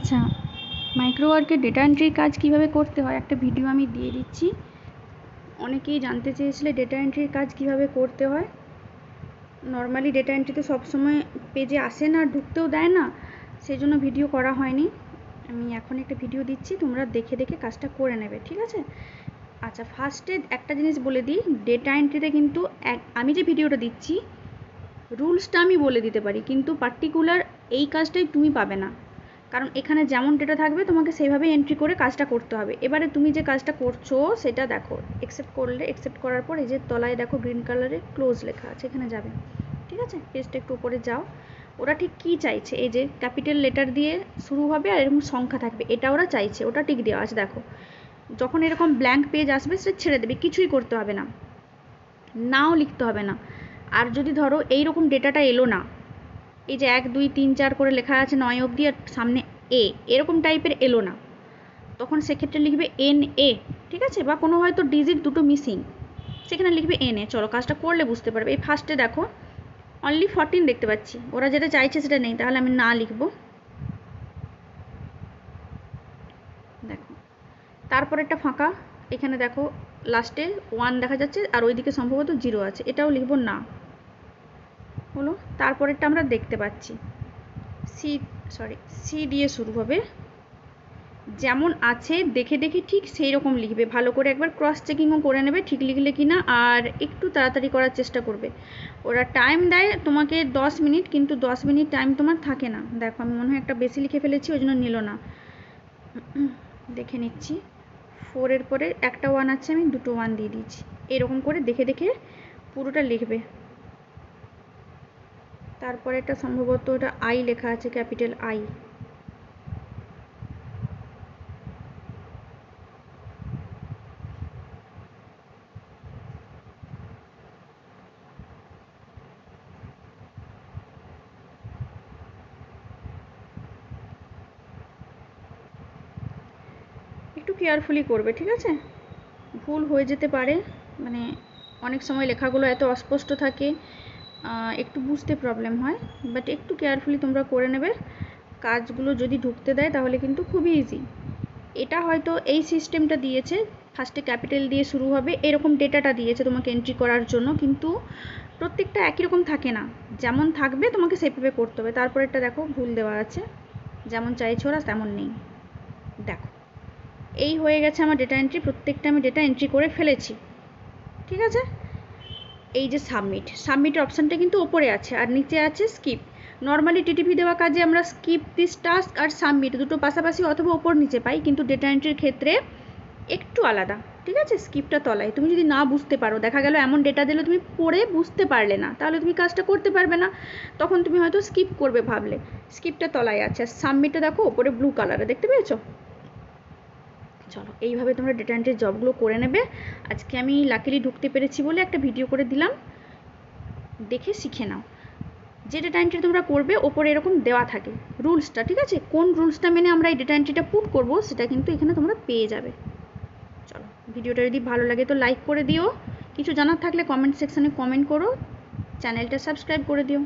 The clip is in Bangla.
আচ্ছা, মাইক্রোওয়ার্কের ডেটা এন্ট্রির কাজ কিভাবে করতে হয় একটা ভিডিও আমি দিয়ে দিচ্ছি। অনেকেই জানতে চেয়েছিলে ডেটা এন্ট্রির কাজ কিভাবে করতে হয়। নর্মালি ডেটা এন্ট্রি তো সবসময় পেজে আসে না, ঢুকতেও দেয় না, সেই জন্য ভিডিও করা হয়নি। আমি এখন একটা ভিডিও দিচ্ছি, তোমরা দেখে দেখে কাজটা করে নেবে, ঠিক আছে? আচ্ছা, ফার্স্টে একটা জিনিস বলে দিই, ডেটা এন্ট্রিতে কিন্তু আমি যে ভিডিওটা দিচ্ছি রুলসটা আমি বলে দিতে পারি, কিন্তু পার্টিকুলার এই কাজটাই তুমি পাবে না, কারণ এখানে যেমন ডেটা থাকবে তোমাকে সেইভাবেই এন্ট্রি করে কাজটা করতে হবে। এবারে তুমি যে কাজটা করছো সেটা দেখো, অ্যাকসেপ্ট করার পর এই যে তলায় দেখো গ্রিন কালারে ক্লোজ লেখা আছে, এখানে যাবে, ঠিক আছে? পেজটা একটু উপরে যাও। ওরা ঠিক কী চাইছে, এই যে ক্যাপিটাল লেটার দিয়ে শুরু হবে আর এরকম সংখ্যা থাকবে, এটা ওরা চাইছে, ওটা টিক দেওয়া আছে। দেখো যখন এরকম ব্ল্যাঙ্ক পেজ আসবে সেটা ছেড়ে দেবে, কিছুই করতে হবে না, নাও লিখতে হবে না। আর যদি ধরো এইরকম ডেটাটা এলো না, এই যে 1 2 3 4 করে লেখা আছে 9 অবধি আর সামনে এরকম টাইপের এলো না, তখন সেক্ষেত্রে লিখবে NA, ঠিক আছে? বা কোনো হয়তো ডিজিট দুটো মিসিং, সেখানে লিখবে NA। চলো কাজটা করলে বুঝতে পারবে। এই ফার্স্টে দেখো অনলি 14 দেখতে পাচ্ছি, ওরা যেটা চাইছে সেটা নেই, তাহলে আমি না লিখবো। দেখো তারপর একটা ফাঁকা, এখানে দেখো লাস্টে 1 দেখা যাচ্ছে আর ওইদিকে সম্ভবত 0 আছে, এটাও লিখবো না, হলো। তারপরেরটা আমরা দেখতে পাচ্ছি সি দিয়ে শুরু হবে, যেমন আছে দেখে দেখে ঠিক সেই রকম লিখবে, ভালো করে একবার ক্রস চেকিংও করে নেবে ঠিক লিখলে কিনা, আর একটু তাড়াতাড়ি করার চেষ্টা করবে। ওরা টাইম দেয় তোমাকে 10 মিনিট, কিন্তু 10 মিনিট টাইম তোমার থাকে না। দেখো আমি মনে হয় একটা বেশি লিখে ফেলেছি, ওই জন্য নিল না, দেখে নিচ্ছি। 4 পরে একটা 1 আছে, আমি দুটো 1 দিয়ে দিয়েছি। এরকম করে দেখে দেখে পুরোটা লিখবে। তারপরে এটা সম্ভবত ওটা আই লেখা আছে, ক্যাপিটাল আই। একটু কেয়ারফুলি করবে, ঠিক আছে? ভুল হয়ে যেতে পারে, মানে অনেক সময় লেখাগুলো এত অস্পষ্ট থাকে, একটু বুঝতে প্রবলেম হয়, বাট একটু কেয়ারফুলি তোমরা করে নেবে। কাজগুলো যদি ঢুকতে দেয় তাহলে কিন্তু খুবই ইজি। এটা হয়তো এই সিস্টেমটা দিয়েছে, ফার্স্টে ক্যাপিটাল দিয়ে শুরু হবে, এরকম ডেটাটা দিয়েছে তোমাকে এন্ট্রি করার জন্য, কিন্তু প্রত্যেকটা একই রকম থাকে না, যেমন থাকবে তোমাকে সেভাবে করতে হবে। তারপরেরটা দেখো ভুল দেওয়া আছে, যেমন চাইছো ওরা তেমন নেই। দেখো এই হয়ে গেছে আমার ডেটা এন্ট্রি, প্রত্যেকটা আমি ডেটা এন্ট্রি করে ফেলেছি, ঠিক আছে? এই যে সাবমিটের অপশানটা কিন্তু ওপরে আছে আর নিচে আছে স্কিপ। নর্মালি টিটিপি দেওয়া কাজে আমরা স্কিপ দিস টাস্ক আর সাবমিট দুটো পাশাপাশি অথবা ওপর নিচে পাই, কিন্তু ডেটা এন্ট্রির ক্ষেত্রে একটু আলাদা, ঠিক আছে? স্কিপটা তলায়। তুমি যদি না বুঝতে পারো, দেখা গেল এমন ডেটা দিলে তুমি পড়ে বুঝতে পারলে না, তাহলে তুমি কাজটা করতে পারবে না, তখন তুমি হয়তো স্কিপ করবে ভাবলে, স্কিপটা তলায় আছে। আর সাবমিটটা দেখো ওপরে ব্লু কালারে, দেখতে পেয়েছো? চলো এইভাবে তোমরা ডেটা এন্ট্রির জবগুলো করে নেবে। আজকে আমি লাকিলি ঢুকতে পেরেছি বলে একটা ভিডিও করে দিলাম, দেখে শিখে নাও। যে ডেটা এন্ট্রি তোমরা করবে ওপরে এরকম দেওয়া থাকে রুলসটা, ঠিক আছে? কোন রুলসটা মেনে আমরা এই ডেটা এন্ট্রিটা পুট করবো সেটা কিন্তু এখানে তোমরা পেয়ে যাবে। চলো ভিডিওটা যদি ভালো লাগে তো লাইক করে দিও, কিছু জানার থাকলে কমেন্ট সেকশানে কমেন্ট করো, চ্যানেলটা সাবস্ক্রাইব করে দিও।